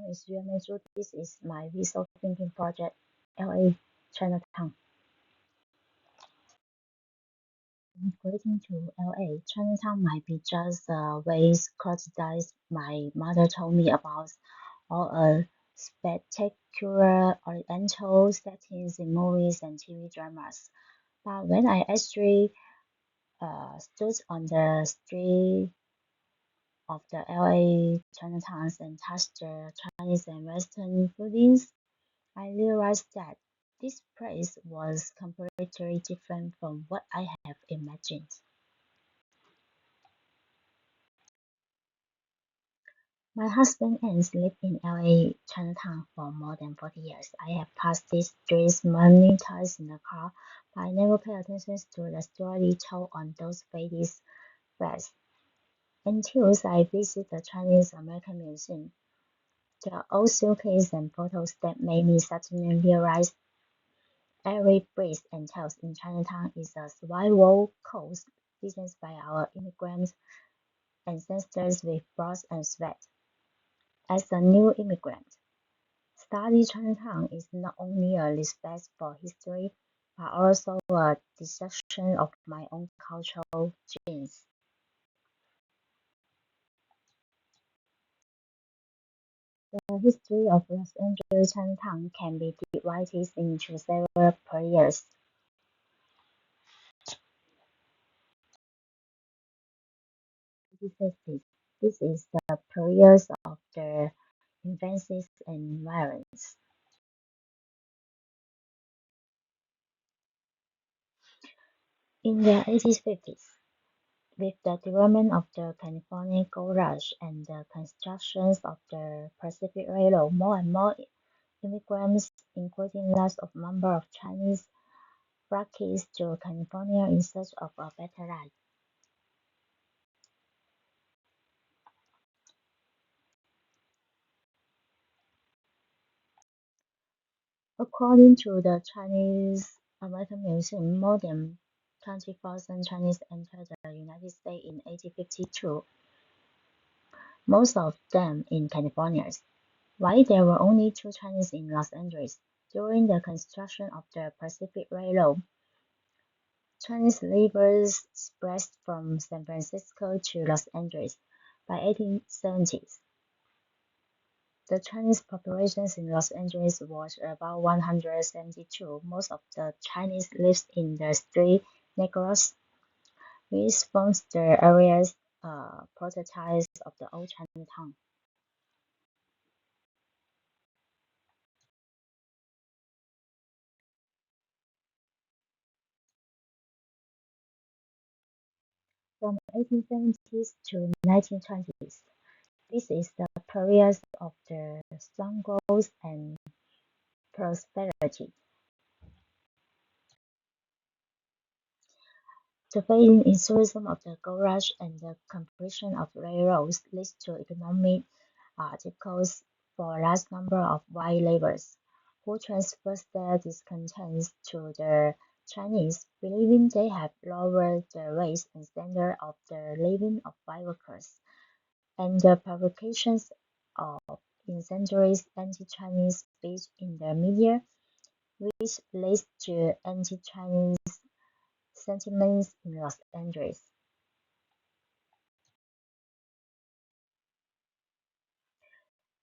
is Yuemei Zhu. This is my visual thinking project, LA Chinatown. Migrating to LA, Chinatown might be just the ways crossed my mother told me about all a spectacular oriental settings in movies and TV dramas. But when I actually stood on the street of the LA Chinatowns and touched the Chinese and Western cuisines, I realized that this place was completely different from what I have imagined. My husband and lived in LA Chinatown for more than 40 years. I have passed these streets many times in the car, but I never pay attention to the story told on those faded flags until I visit the Chinese American Museum. The old suitcases and photos that made me suddenly realize every breeze and tells in Chinatown is a survival course designed by our immigrant ancestors with blood and sweat. As a new immigrant, studying Chinatown is not only a respect for history, but also a dissection of my own cultural genes. The history of Los Angeles Chinatown can be divided into several periods. This is the period of the infancy and violence. In the 1850s, with the development of the California Gold Rush and the construction of the Pacific Railroad, more and more immigrants, including large number of Chinese, flocked to California in search of a better life. According to the Chinese American Museum, more than 20,000 Chinese entered the United States in 1852, most of them in California. While there were only two Chinese in Los Angeles, during the construction of the Pacific Railroad, Chinese laborers spread from San Francisco to Los Angeles. By 1870s, the Chinese population in Los Angeles was about 172. Most of the Chinese lived in the street neighborhoods, which forms the area's prototypes of the old Chinatown. From 1870s to 1920s, this is the period of the strong growth and prosperity. The fading in tourism of the gold rush and the completion of railroads leads to economic difficulties for a large number of white laborers, who transfer their discontents to the Chinese, believing they have lowered the rates and standard of the living of white workers, and the publications of incendiary anti-Chinese speech in the media, which leads to anti-Chinese sentiments in Los Angeles.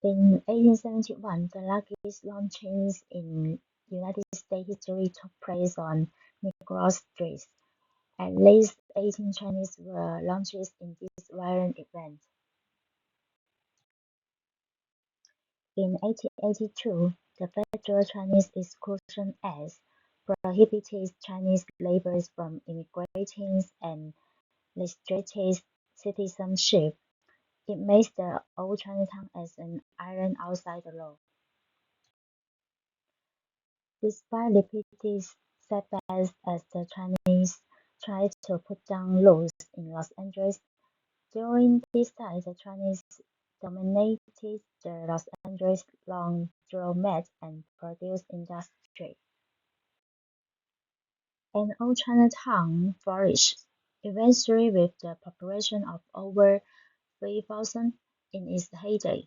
In 1871, the largest launching in United States history took place on Nicholas Street. At least 18 Chinese were launched in this violent event. In 1882, the Federal Chinese Exclusion Act prohibited Chinese laborers from immigrating and restricted citizenship. It made the old Chinatown as an island outside the law. Despite repeated setbacks as the Chinese tried to put down roots in Los Angeles, during this time the Chinese dominated the Los Angeles laundromat and produce industry. And old Chinatown flourished, eventually with the population of over 3,000 in its heyday.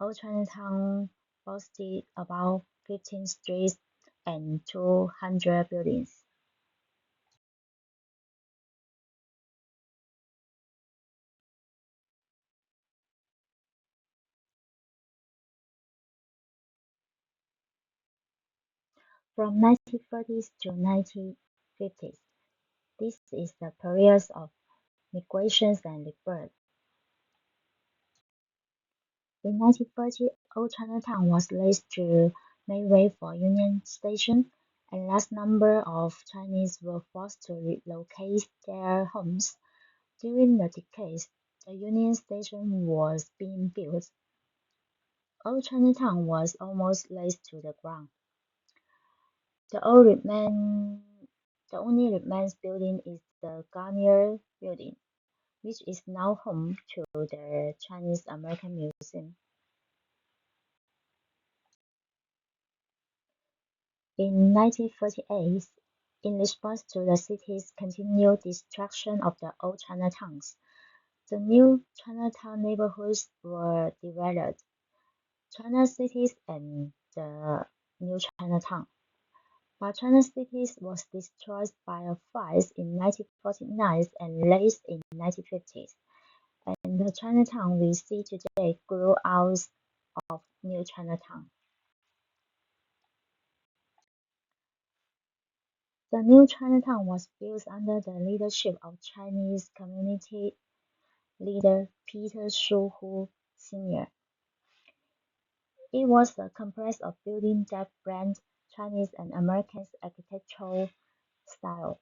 Old Chinatown boasted about 15 streets and 200 buildings. From 1930s to 1950s, this is the period of migrations and rebirth. In 1940, Old Chinatown was razed to make way for Union Station, and large number of Chinese were forced to relocate their homes. During the decades the Union Station was being built, Old Chinatown was almost razed to the ground. The only remains building is the Garnier Building, which is now home to the Chinese American Museum. In 1948, in response to the city's continued destruction of the old Chinatowns, the new Chinatown neighborhoods were developed, China Cities and the New Chinatown. But China Cities was destroyed by a fire in 1949 and razed in 1950s, and the Chinatown we see today grew out of New Chinatown. The new Chinatown was built under the leadership of Chinese community leader Peter Shu Sr. It was a complex of buildings that blend Chinese and American architectural style.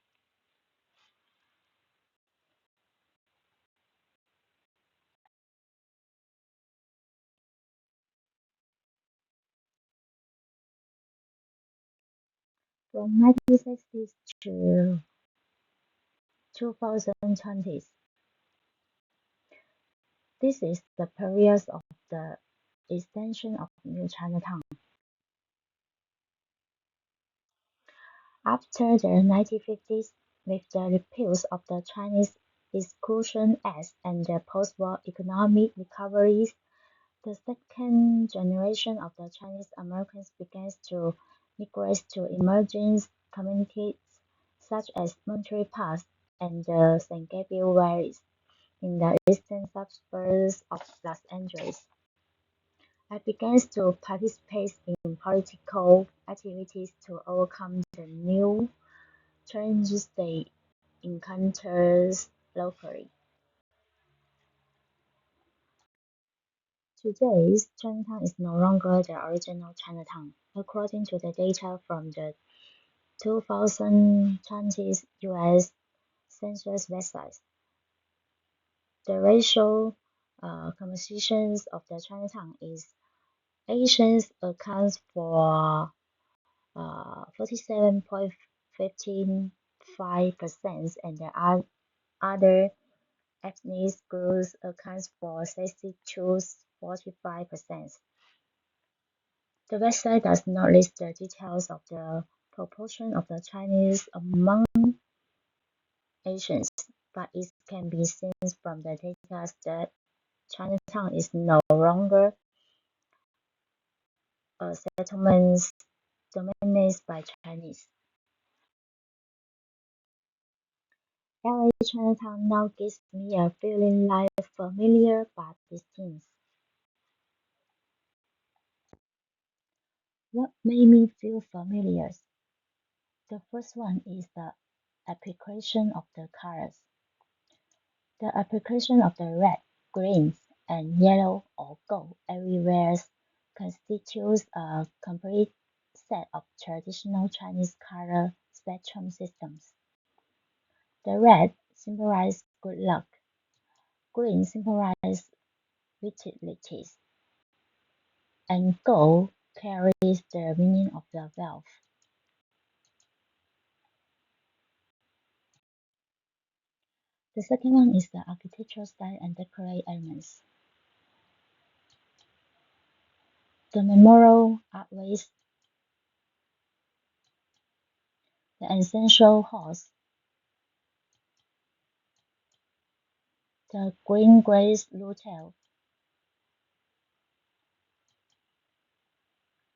From 1960s to 2020s, this is the period of the extension of New Chinatown. After the 1950s, with the repeals of the Chinese Exclusion Act and the post-war economic recoveries, the second generation of the Chinese Americans began to migrate to emerging communities such as Monterey Park and the San Gabriel Valleys in the eastern suburbs of Los Angeles. I began to participate in political activities to overcome the new challenges they encountered locally. Today's Chinatown is no longer the original Chinatown. According to the data from the 2020 US Census website, the racial composition of the Chinatown is Asians accounts for 47.155% and the other ethnic groups accounts for 62.45%. The website does not list the details of the proportion of the Chinese among Asians, but it can be seen from the data that Chinatown is no longer a settlement dominated by Chinese. LA Chinatown now gives me a feeling like familiar but distinct. What made me feel familiar? The first one is the application of the colors. The application of the red, green, and yellow or gold everywhere constitutes a complete set of traditional Chinese color spectrum systems. The red symbolizes good luck, green symbolizes vitality, and gold carries the meaning of the wealth. The second one is the architectural style and decorate elements. The memorial archways, the ancestral halls, the green glazed hotel,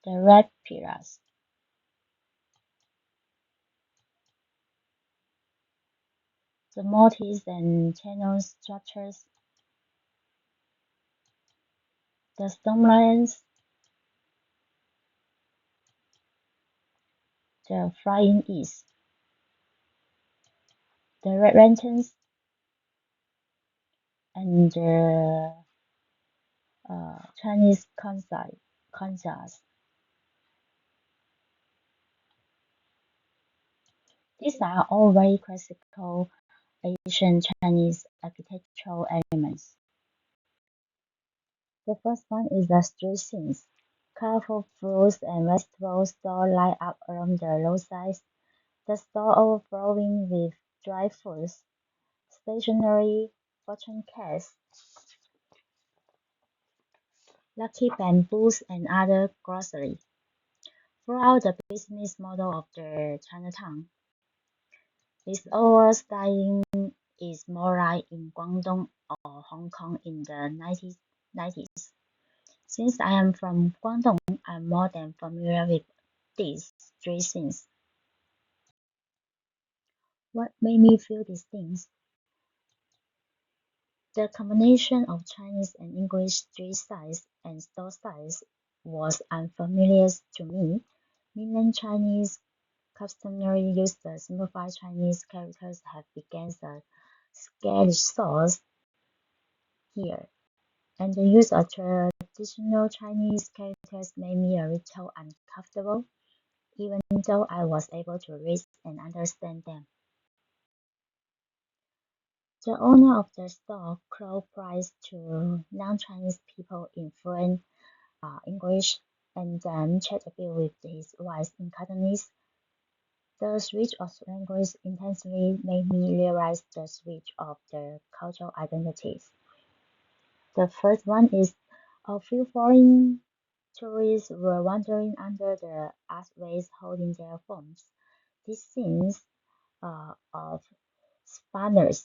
the red pillars, the mortise and channel structures, the stone lions, the flying east, the red lanterns, and the Chinese kansas. These are all very classical Asian Chinese architectural elements. The first one is the street scenes. Colorful fruits and vegetable stalls line up along the roadsides, the store overflowing with dry fruits, stationery, fortune cakes, lucky bamboos, and other grocery. Throughout the business model of the Chinatown, its overall styling is more like in Guangdong or Hong Kong in the 1990s. Since I am from Guangdong, I'm more than familiar with these three things. What made me feel these things? The combination of Chinese and English street size and store size was unfamiliar to me. Mainland Chinese customary use the simplified Chinese characters have begun the scale stores here, and the use of traditional Chinese characters made me a little uncomfortable, even though I was able to read and understand them. The owner of the store closed price to non-Chinese people in fluent English and then checked the bill with his voice in Cantonese. The switch of language intensely made me realize the switch of the cultural identities. The first one is a few foreign tourists were wandering under the archways holding their phones. These scenes of Spanish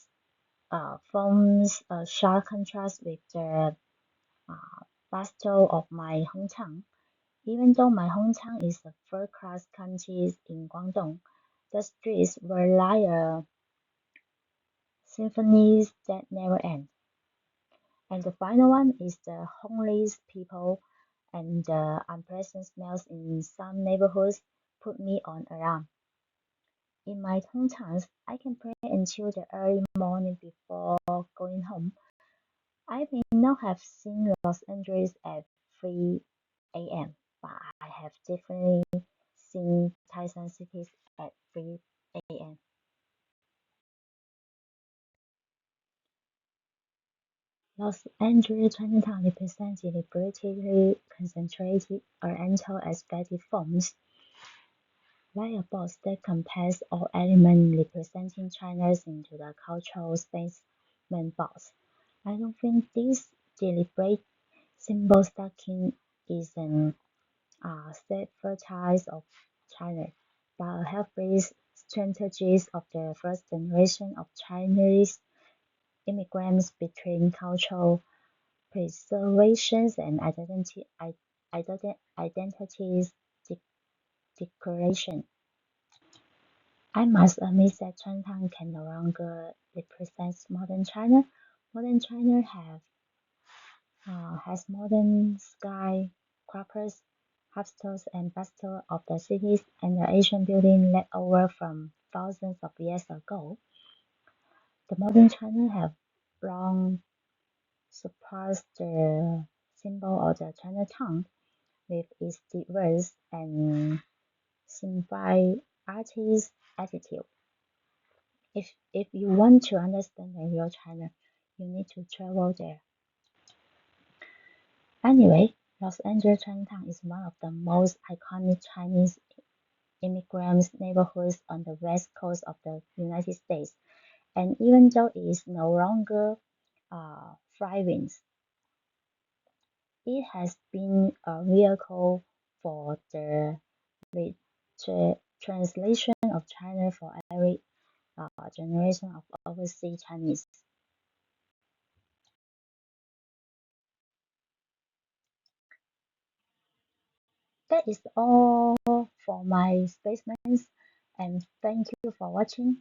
forms a sharp contrast with the uh, bustle of my hometown. Even though my hometown is a third-class county in Guangdong, the streets were like a symphony that never ends. And the final one is the homeless people and the unpleasant smells in some neighborhoods put me on alarm. In my hometowns, I can pray until the early morning before going home. I may not have seen Los Angeles at 3 a.m., but I have definitely seen Tyson cities at 3 a.m. Los Angeles Chinatown represents deliberately concentrated Oriental aesthetic forms, like a box that compacts all elements representing China into the cultural spaceman box. I don't think this deliberate symbol stacking is an stereotype of China, but a half-based strategies of the first generation of Chinese immigrants between cultural preservation and identities declaration. I must admit that Chinatown can no longer represent modern China. Modern China has modern skyscrapers, hostels, and bustles of the cities, and the ancient buildings left over from thousands of years ago. The modern China have long surpassed the symbol of the Chinatown with its diverse and simplified artist attitude. If you want to understand the real China, you need to travel there. Anyway, Los Angeles Chinatown is one of the most iconic Chinese immigrant neighborhoods on the west coast of the United States. And even though it is no longer thriving, it has been a vehicle for the translation of China for every generation of overseas Chinese. That is all for my statements, and thank you for watching.